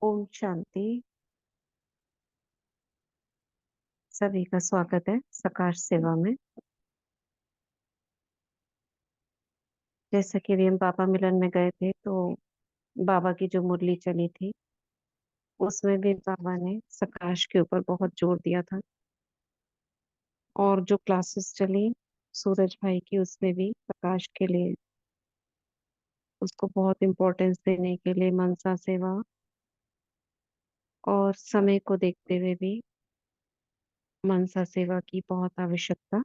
ओम शांति। सभी का स्वागत है सकाश सेवा में। जैसा कि अभी हम बाबा मिलन में गए थे तो बाबा की जो मुरली चली थी उसमें भी बाबा ने सकाश के ऊपर बहुत जोर दिया था। और जो क्लासेस चली सूरज भाई की उसमें भी प्रकाश के लिए उसको बहुत इम्पोर्टेंस देने के लिए मनसा सेवा और समय को देखते हुए भी मनसा सेवा की बहुत आवश्यकता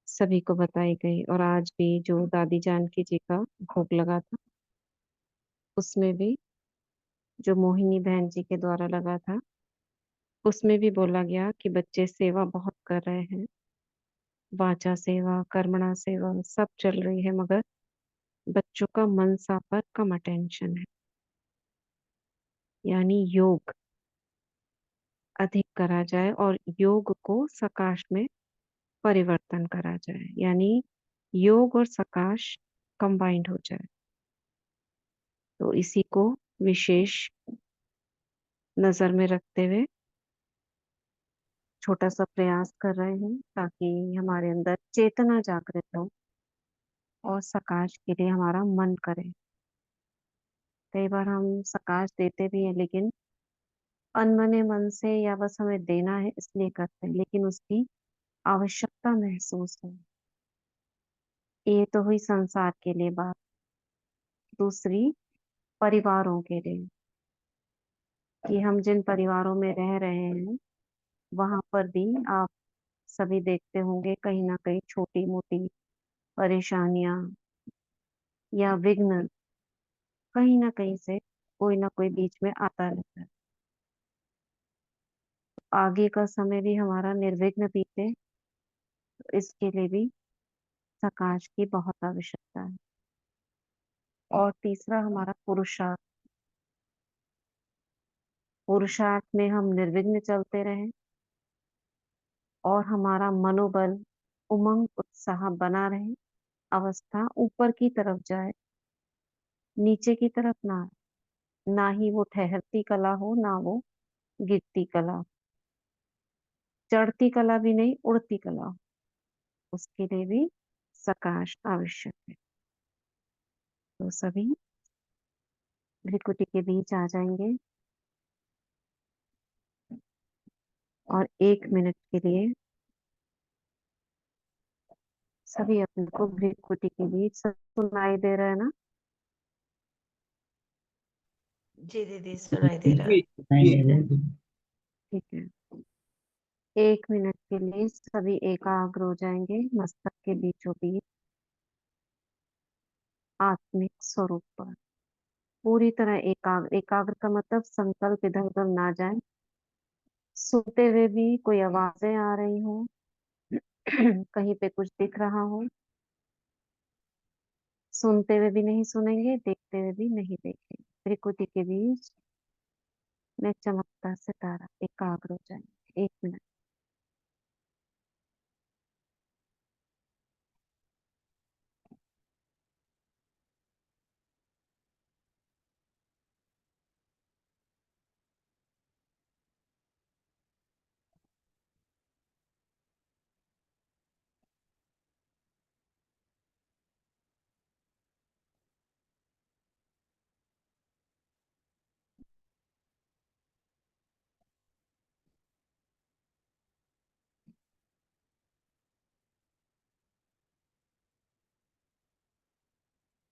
सभी को बताई गई। और आज भी जो दादी जानकी जी का भोग लगा था उसमें भी जो मोहिनी बहन जी के द्वारा लगा था उसमें भी बोला गया कि बच्चे सेवा बहुत कर रहे हैं। वाचा सेवा कर्मणा सेवा सब चल रही है मगर बच्चों का मनसा पर कम अटेंशन है। यानी योग अधिक करा जाए और योग को सकाश में परिवर्तन करा जाए, यानी योग और सकाश कंबाइंड हो जाए। तो इसी को विशेष नजर में रखते हुए छोटा सा प्रयास कर रहे हैं ताकि हमारे अंदर चेतना जागृत हो और सकाश के लिए हमारा मन करे। कई बार हम सकाश देते भी हैं लेकिन अनमने मन से या बस हमें देना है इसलिए करते हैं, लेकिन उसकी आवश्यकता महसूस हो। ये तो हुई संसार के लिए बात। दूसरी परिवारों के लिए कि हम जिन परिवारों में रह रहे हैं वहां पर भी आप सभी देखते होंगे कहीं ना कहीं छोटी मोटी परेशानियां या विघ्न कहीं ना कहीं से कोई ना कोई बीच में आता रहता है। आगे का समय भी हमारा निर्विघ्न बीते तो इसके लिए भी प्रकाश की बहुत आवश्यकता है। और तीसरा हमारा पुरुषार्थ। पुरुषार्थ में हम निर्विघ्न चलते रहें और हमारा मनोबल उमंग उत्साह बना रहे। अवस्था ऊपर की तरफ जाए, नीचे की तरफ ना आए। ना ही वो ठहरती कला हो ना वो गिरती कला, चढ़ती कला भी नहीं उड़ती कला हो। उसके लिए भी सकाश आवश्यक है। तो सभी भ्रिकुटी के बीच आ जाएंगे और 1 मिनट के लिए सभी अपने को भ्रिकुटी के बीच सब सुनाई दे रहा है ना? जी दीदी सुनाई दे रहा है। ठीक है। 1 मिनट के लिए सभी एकाग्र हो जाएंगे मस्तक के बीचों बीच आत्मिक स्वरूप पर। पूरी तरह एकाग्र। एकाग्र का मतलब संकल्प इधर उधर ना जाए। सोते हुए भी कोई आवाजें आ रही हो कहीं पे कुछ दिख रहा हो, सुनते हुए भी नहीं सुनेंगे, देखते हुए भी नहीं देखेंगे। त्रिकुटी के बीच में चमकता सितारा एकाग्र हो जाएंगे 1 मिनट।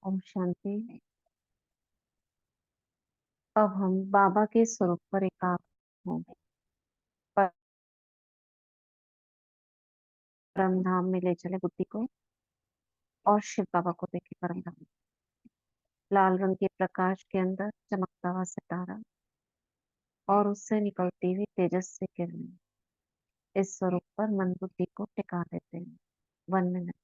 ओम शांति। अब हम बाबा के स्वरूप पर एकाग्र होंगे। परम धाम में ले चले बुद्धि को और शिव बाबा को देखे परम धाम में। लाल रंग के प्रकाश के अंदर चमकता हुआ सितारा और उससे निकलती हुई तेजस्वी किरणें। इस स्वरूप पर मन बुद्धि को टिका देते हैं 1 मिनट।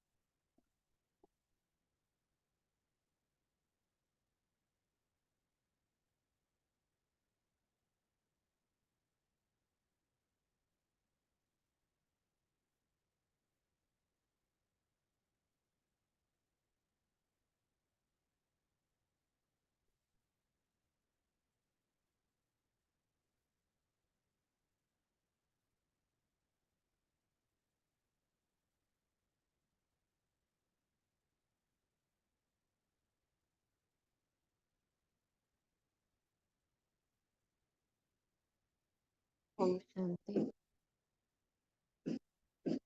ओम शांति।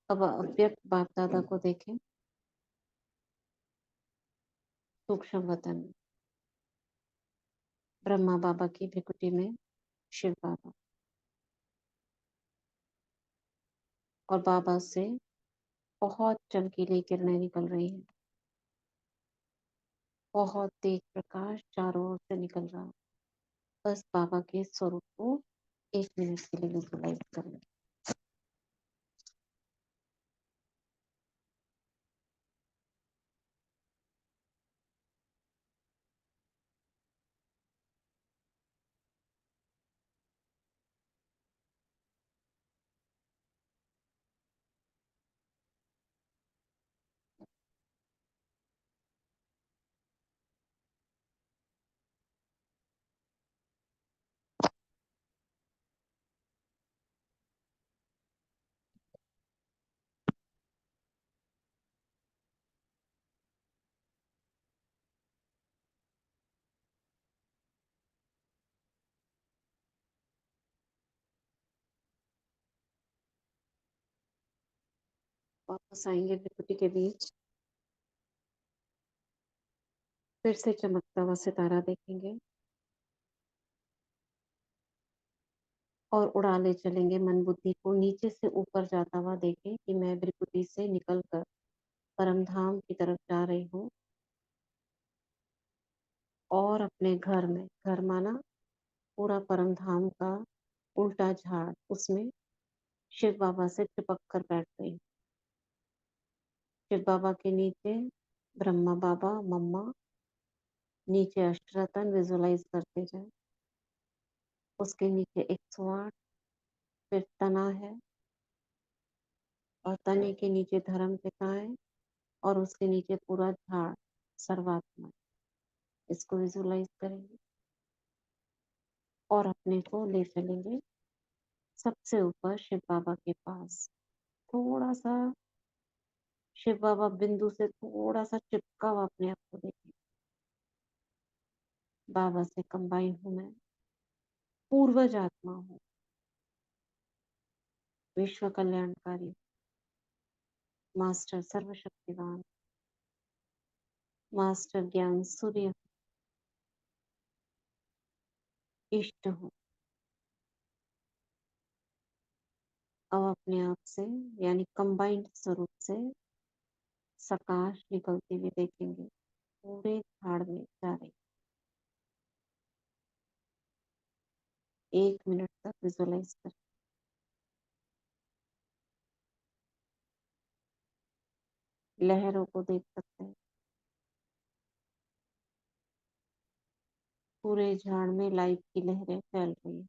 अब अव्यक्त बाप दादा को देखें सूक्ष्म वतन में। ब्रह्मा बाबा की भृकुटी में शिव बाबा और बाबा से बहुत चमकीली किरणें निकल रही हैं। बहुत तेज प्रकाश चारों ओर से निकल रहा है। बस बाबा के स्वरूप को 1 मिनट के लिए विजुलाइज करें। वापस आएंगे भृकुटी के बीच। फिर से चमकता हुआ सितारा देखेंगे और उड़ा ले चलेंगे मन बुद्धि को। नीचे से ऊपर जाता हुआ देखें कि मैं भृकुटी से निकलकर परम धाम की तरफ जा रही हूँ। और अपने घर में, घर माना पूरा परम धाम का उल्टा झाड़, उसमें शिव बाबा से चिपक कर बैठ गई। शिव बाबा के नीचे ब्रह्मा बाबा, मम्मा, नीचे अष्टरतन विजुलाइज करते जाए। उसके नीचे 108, फिर तना है और तने के नीचे धर्म पिताएं और उसके नीचे पूरा झाड़ सर्वात्मा। इसको विजुलाइज करेंगे और अपने को ले चलेंगे सबसे ऊपर शिव बाबा के पास। थोड़ा सा शिव बाबा बिंदु से थोड़ा सा चिपका हुआ अपने आप को देखें। बाबा से कंबाइन हूं मैं, पूर्वज आत्मा हूँ, विश्व कल्याणकारी, मास्टर सर्वशक्तिवान, मास्टर ज्ञान सूर्य, इष्ट हूँ। अब अपने आप से यानी कंबाइंड स्वरूप से सकाश निकलती हुई देखेंगे, पूरे झाड़ में जा रही। 1 मिनट तक विजुलाइज कर। लहरों को देख सकते हैं, पूरे झाड़ में लाइट की लहरें फैल रही है।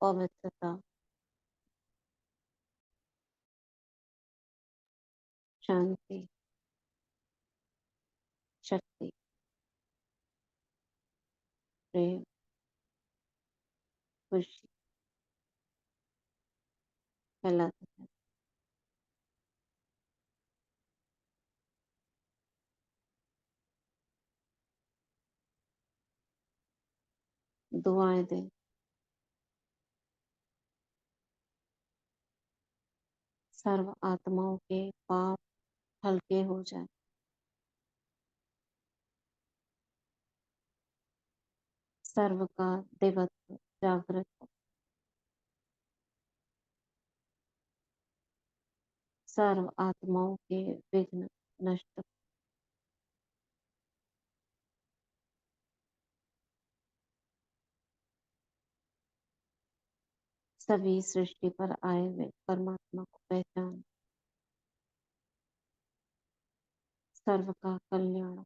पवित्रता, शांति, शक्ति, प्रेम, खुशी फैलाते हैं। दुआएं दें, सर्व आत्माओं के पाप हल्के हो जाए। सर्व का देवत्व जागृत हो। सर्व आत्माओं के विघ्न नष्ट हो। सभी सृष्टि पर आए हुए परमात्मा को पहचान। सर्व का कल्याण हो।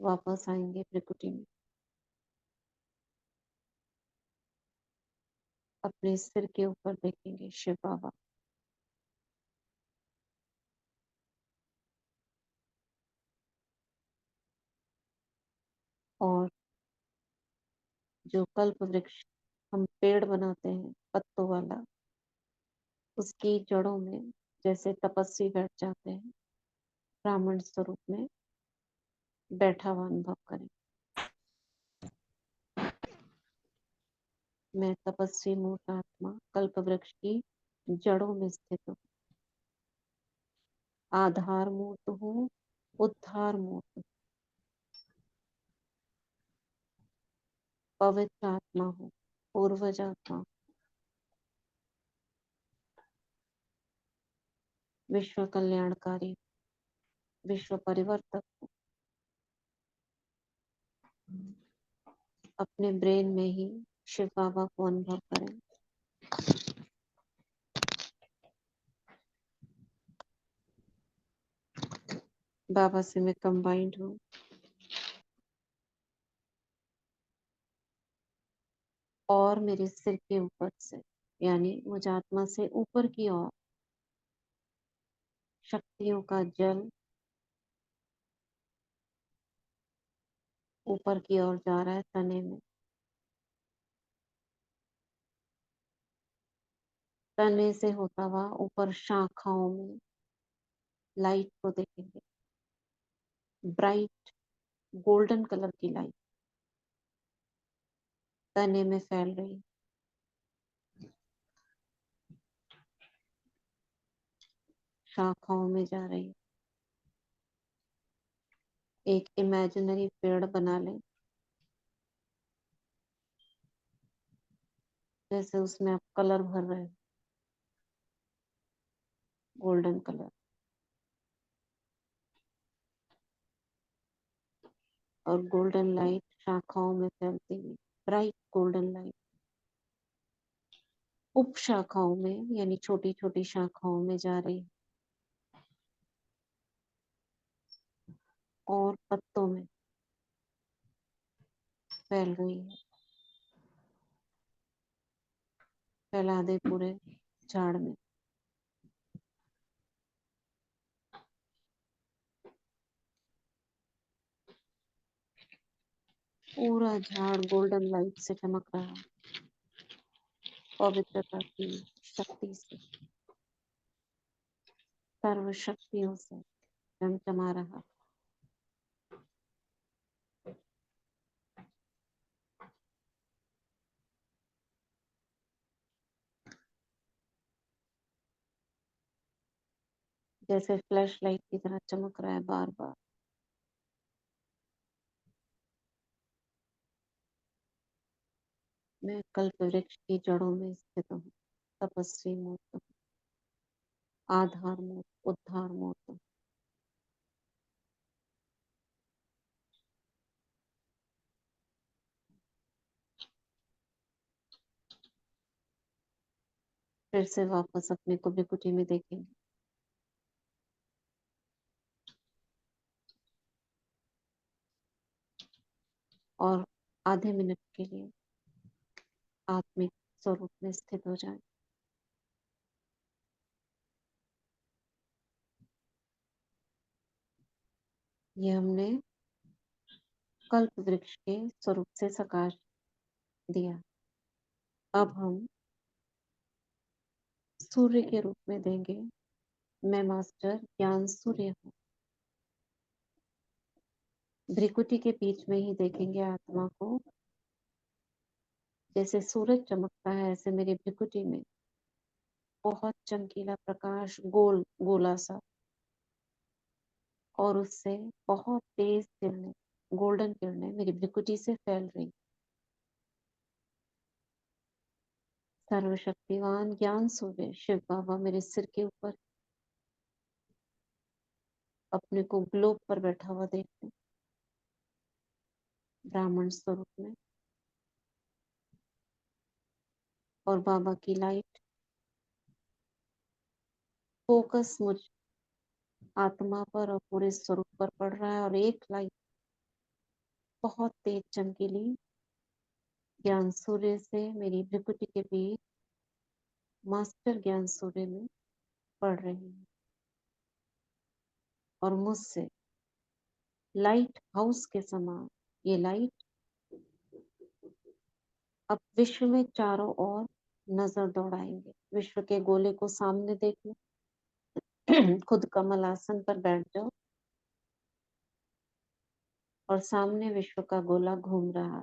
वापस आएंगे प्रकृति में। अपने सिर के ऊपर देखेंगे शिव बाबा। और जो कल्प वृक्ष हम पेड़ बनाते हैं पत्तों वाला, उसकी जड़ों में जैसे तपस्वी बैठ जाते हैं, ब्राह्मण स्वरूप में बैठा हुआ अनुभव करें। मैं तपस्वी मूर्त आत्मा कल्प वृक्ष की जड़ों में स्थित हूँ, आधार मूर्त हूँ, उद्धार मूर्त हूँ, पवित्र आत्मा हूँ, पूर्वज आत्मा हूँ, विश्व कल्याणकारी, विश्व परिवर्तक हूँ। अपने ब्रेन में ही शिव बाबा को अनुभव करें। बाबा से मैं कंबाइंड हूँ। और मेरे सिर के ऊपर से, यानी मुझ आत्मा से ऊपर की ओर शक्तियों का जल ऊपर की ओर जा रहा है तने में। तने से होता हुआ ऊपर शाखाओं में लाइट को देखेंगे, ब्राइट गोल्डन कलर की लाइट तने में फैल रही, शाखाओं में जा रही। एक इमेजिनरी पेड़ बना लें, जैसे उसमें आप कलर भर रहे हो, गोल्डन कलर, और गोल्डन लाइट शाखाओं में फैलती हुई, ब्राइट गोल्डन लाइट उप शाखाओं में, यानी छोटी छोटी शाखाओं में जा रही, और पत्तों में फैल रही है। फैला दे पूरे झाड़ में। पूरा झाड़ गोल्डन लाइट से चमक रहा है, पवित्रता की शक्ति से, सर्व शक्तियों से चमचमा रहा। जैसे फ्लैश लाइट की तरह चमक रहा है बार बार। मैं कल्प वृक्ष की जड़ों में स्थित हूँ, तपस्वी मूर्त हूँ, आधार मूर्त, उद्धार मूर्त हूँ। फिर से वापस अपने को विकुटी में देखेंगे। और आधे मिनट के लिए आत्मिक स्वरूप में स्थित हो जाए। ये हमने कल्प वृक्ष के स्वरूप से सकाश दिया। अब हम सूर्य के रूप में देंगे। मैं मास्टर ज्ञान सूर्य हूँ। भ्रिकुटी के बीच में ही देखेंगे आत्मा को। जैसे सूरज चमकता है, ऐसे मेरी भ्रिकुटी में बहुत चमकीला प्रकाश, गोल गोला सा, और उससे बहुत तेज किरणें, गोल्डन किरणें मेरी भ्रिकुटी से फैल रही। सर्वशक्तिवान ज्ञान सूर्य शिव बाबा मेरे सिर के ऊपर अपने को ग्लोब पर बैठा हुआ देखते, ब्राह्मण स्वरूप में। और बाबा की लाइट फोकस मुझ आत्मा पर और पूरे स्वरूप पर पड़ रहा है, और एक लाइट बहुत तेज चमकीली ज्ञान सूर्य से मेरी भ्रिकुटी के बीच मास्टर ज्ञान सूर्य में पढ़ रही हूँ और मुझसे लाइट हाउस के समान ये लाइट अब विश्व में चारों ओर नजर दौड़ाएंगे। विश्व के गोले को सामने देख लो। खुद कमल आसन पर बैठ जाओ और सामने विश्व का गोला घूम रहा है।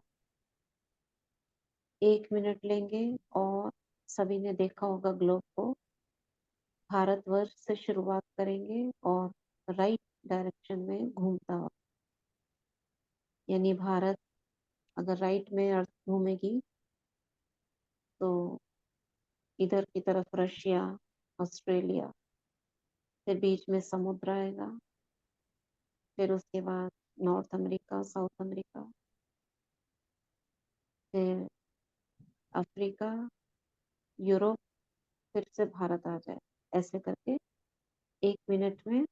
1 मिनट लेंगे और सभी ने देखा होगा ग्लोब को। भारतवर्ष से शुरुआत करेंगे और राइट डायरेक्शन में घूमता हुआ, यानी भारत अगर राइट में अर्थ घूमेगी तो इधर की तरफ रशिया, ऑस्ट्रेलिया, फिर बीच में समुद्र आएगा, फिर उसके बाद नॉर्थ अमेरिका, साउथ अमेरिका, फिर अफ्रीका, यूरोप, फिर से भारत आ जाए। ऐसे करके 1 मिनट में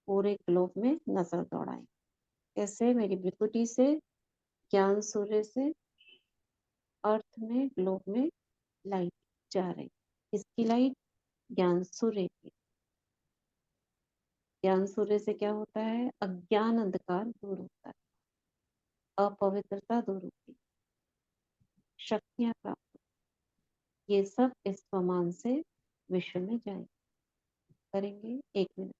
पूरे ग्लोब में नजर दौड़ाएं। कैसे? मेरी विकुटी से, ज्ञान सूर्य से अर्थ में, ग्लोब में लाइट जा रही। किसकी लाइट? ज्ञान सूर्य की। ज्ञान सूर्य से क्या होता है? अज्ञान अंधकार दूर होता है, अपवित्रता दूर होती है, शक्तियां प्राप्त, ये सब इस स्वमान से विश्व में जाएंगे। करेंगे 1 मिनट।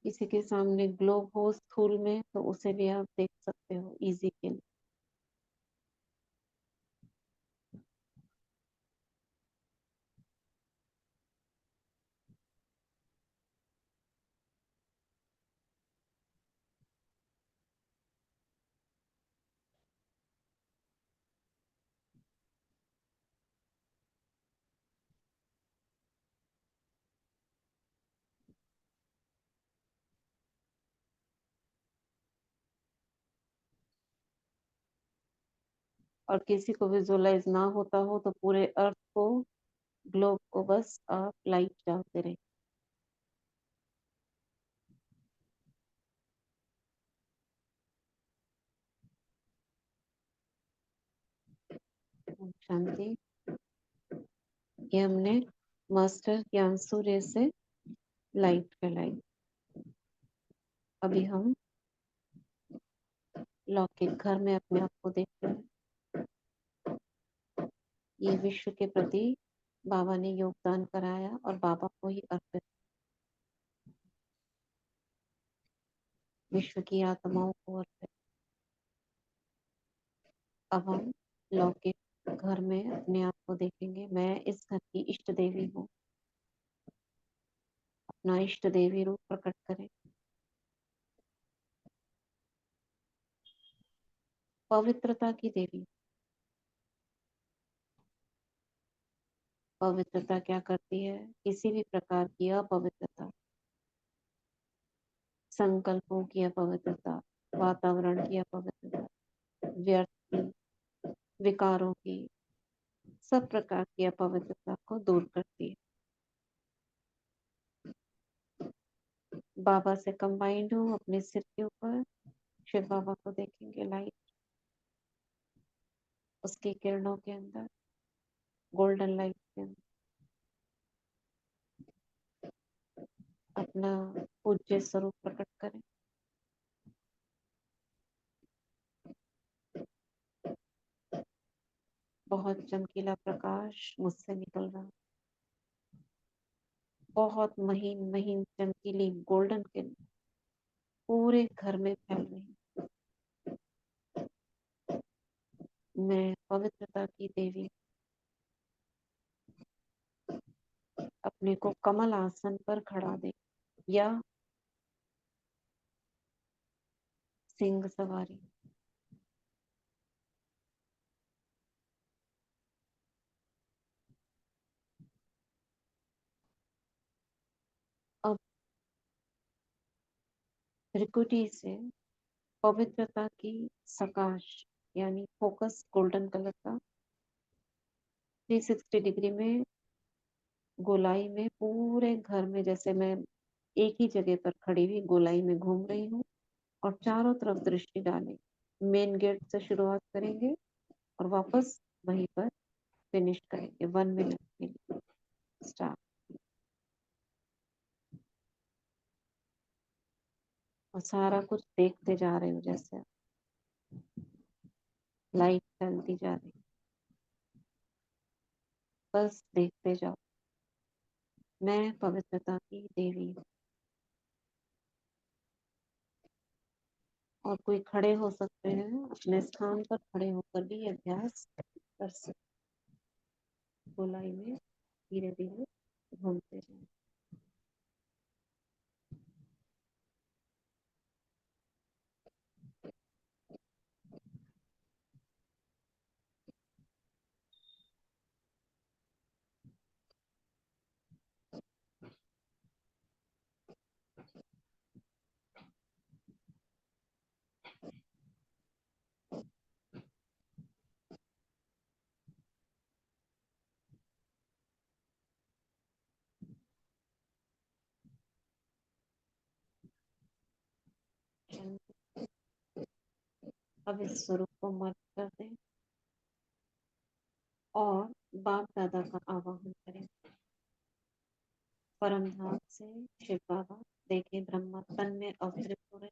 किसी के सामने ग्लोब हो स्थूल में तो उसे भी आप देख सकते हो इजी के लिए। और किसी को विजुअलाइज ना होता हो तो पूरे अर्थ को, ग्लोब को बस आप लाइट डालते रहे। शांति। ये हमने मास्टर ज्ञान सूर्य से लाइट फैलाई। अभी हम लौकिक घर में अपने आप को देख रहे हैं। ये विश्व के प्रति बाबा ने योगदान कराया और बाबा को ही अर्पित। विश्व की आत्माओं को अर्पित। अब हम लौकिक घर में अपने आप को देखेंगे। मैं इस घर की इष्ट देवी हूँ। अपना इष्ट देवी रूप प्रकट करें। पवित्रता की देवी। पवित्रता क्या करती है? किसी भी प्रकार की अपवित्रता, संकल्पों की अपवित्रता, वातावरण की अपवित्रता, व्यर्थ की, विकारों की, सब प्रकार की अपवित्रता को दूर करती है। बाबा से कंबाइंड हूँ अपने सिर के ऊपर। शिव बाबा को देखेंगे लाइट, उसकी किरणों के अंदर, गोल्डन लाइट के अंदर अपना पूज्य स्वरूप प्रकट करें। बहुत चमकीला प्रकाश मुझसे निकल रहा, बहुत महीन महीन चमकीली गोल्डन किरण पूरे घर में फैल रही। मैं पवित्रता की देवी अपने को कमल आसन पर खड़ा देख, या सिंह सवारी। त्रिकुटी से पवित्रता की सकाश यानी फोकस गोल्डन कलर का 360 डिग्री में गोलाई में पूरे घर में, जैसे मैं एक ही जगह पर खड़ी हुई गोलाई में घूम रही हूँ और चारों तरफ दृष्टि डालें। मेन गेट से शुरुआत करेंगे और वापस वहीं पर फिनिश करेंगे 1 मिनट के लिए। स्टार्ट। और सारा कुछ देखते जा रहे हो, जैसे लाइट चलती जा रही, बस देखते जाओ। मैं पवित्रता की देवी हूँ। और कोई खड़े हो सकते हैं, अपने स्थान पर खड़े होकर भी अभ्यास कर सकते। गोलाई में धीरे धीरे घूमते जाए। अब इस स्वरूप को मर्ज कर दें और बाप दादा का आवाहन करें। परम धाम से शिव बाबा देखे ब्रह्मा तन में अवतरित हो रहे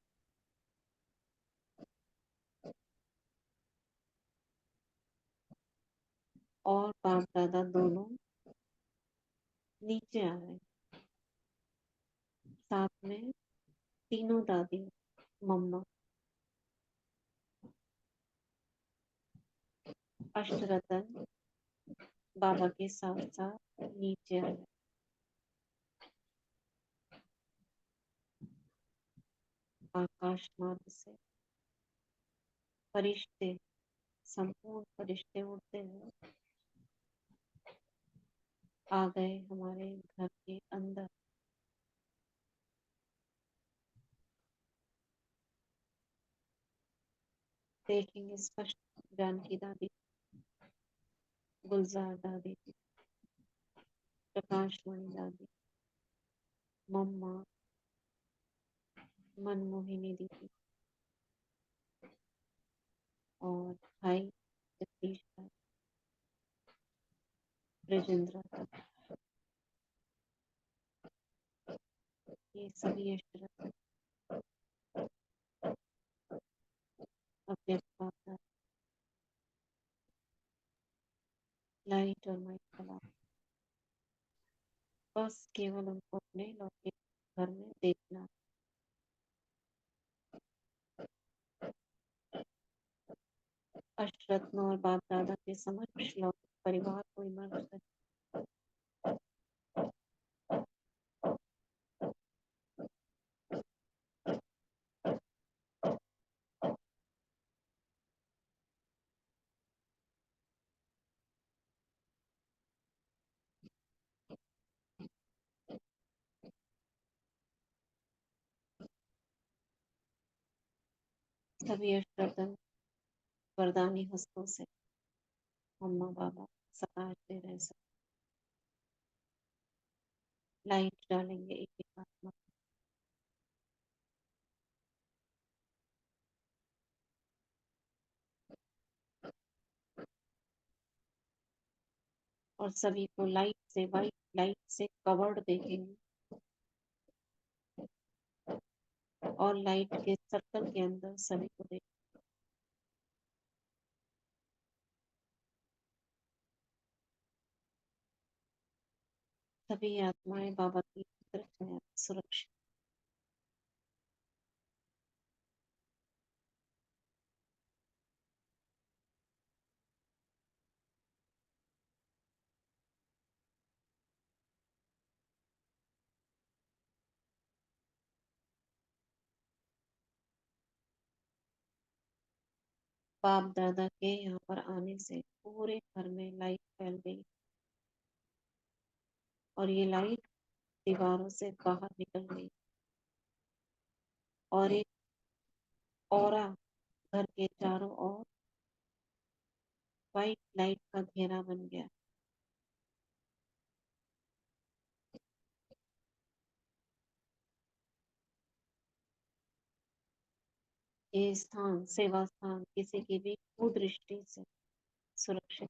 और बाप दादा दोनों नीचे आ रहे। साथ में तीनों दादी मम्मा अष्टरतन बाबा के साथ साथ नीचे आ रहे। आकाश मार्ग से फरिश्ते, संपूर्ण फरिश्ते उड़ते हुए आ गए हमारे घर के अंदर। देखेंगे स्पष्ट जानकी दादी, गुलजार दादी, प्रकाशमणि दादी, मम्मा, मनमोहिनी दीदी और भाई जगदीश भाई, ब्रजेंद्र दादी, ये सभी अष्टरत्न अपने पास लाइट और माइक चला। बस केवल उनको अपने लौकिक घर में देखना। अष्टरत्न और बाप दादा के समक्ष लौकिक परिवार को इमर्ज कर सभी अष्टरत्न वरदानी हस्तों से मम्मा बाबा सकाश दे रहे। सब लाइट डालेंगे एक एक आत्मा और सभी को लाइट से, वाइट लाइट से कवर्ड देखेंगे और लाइट के सर्कल के अंदर सभी को देख। सभी आत्माएं बाबा की तरफ में सुरक्षित। बाप दादा के यहाँ पर आने से पूरे घर में लाइट फैल गई और ये लाइट दीवारों से बाहर निकल गई। और एक ऑरा घर के चारों ओर व्हाइट लाइट का घेरा बन गया। ये स्थान, सेवा स्थान, किसी की भी कुदृष्टि से सुरक्षित।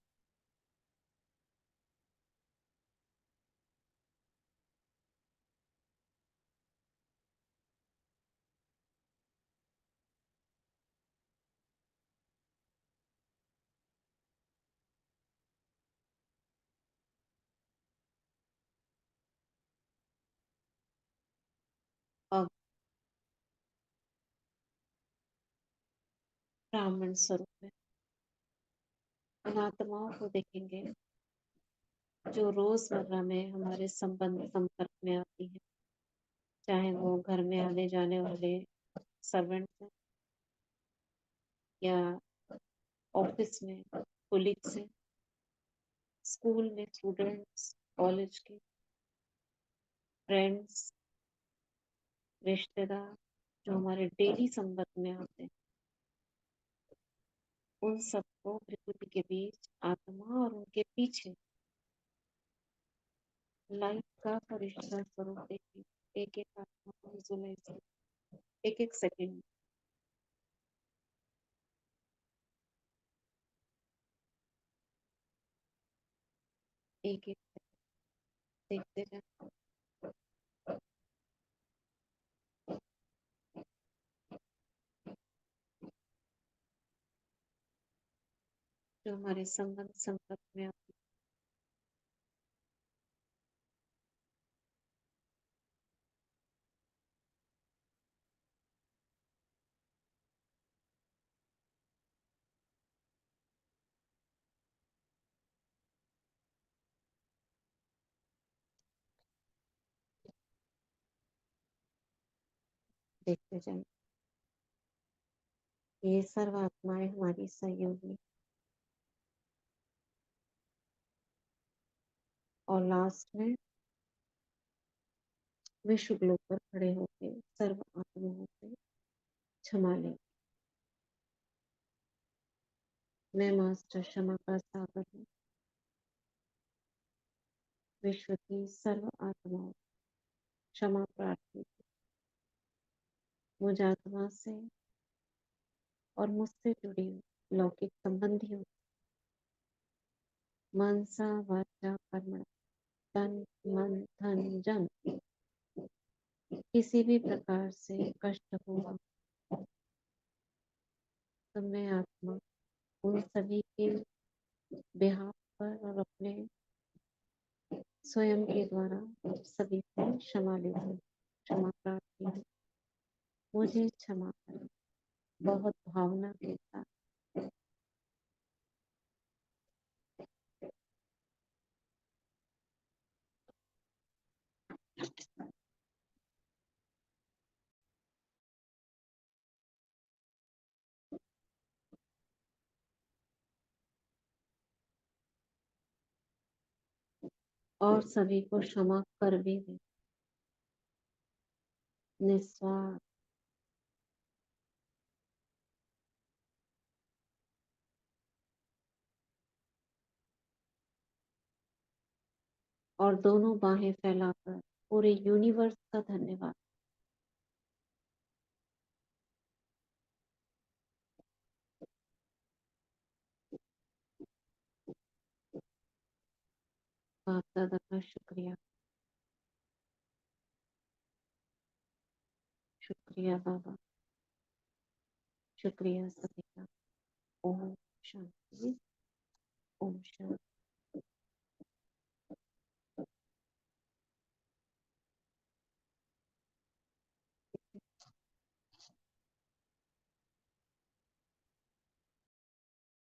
अब ब्राह्मण स्वरूप में उन आत्माओं को देखेंगे जो रोजमर्रा में हमारे संपर्क में आती है, चाहे वो घर में आने जाने वाले सर्वेंट हैं या ऑफिस में कोलिग्स हैं, स्कूल में स्टूडेंट्स, कॉलेज के फ्रेंड्स, रिश्तेदार जो हमारे डेली संपर्क में आते हैं, उन सबको प्रकृति के बीच आत्मा और उनके पीछे लाइट का फरिश्ता स्वरूप देखिए। एक एक आत्मा को विजुअलाइज, एक एक सेकंड, एक एक देखते जाए। जो हमारे संबंध संपर्क में आते देखते जाए। ये सर्व आत्माएं हमारी सहयोगी। और लास्ट में विश्व ग्लोब पर खड़े होकर सर्व आत्माओं से क्षमा ले। मैं मास्टर क्षमा का सागर हूँ। विश्व की सर्व आत्माओं क्षमा प्रार्थी। मुझ आत्मा से और मुझसे जुड़ी लौकिक संबंधियों, मनसा वाचा कर्मणा, तन मन धन जन किसी भी प्रकार से कष्ट हुआ तो मैं आत्मा उन सभी के बेहाफ पर और अपने स्वयं के द्वारा सभी से क्षमा लेती हूँ, क्षमा प्रार्थी हूँ। मुझे क्षमा करें, बहुत भावना के साथ। और सभी को क्षमा कर भी दें, निस्वार्थ। और दोनों बाहें फैलाकर पूरे यूनिवर्स का धन्यवाद। बाप दादा का शुक्रिया, शुक्रिया बाबा, शुक्रिया सभी का। ओम शांति, ओम शांति।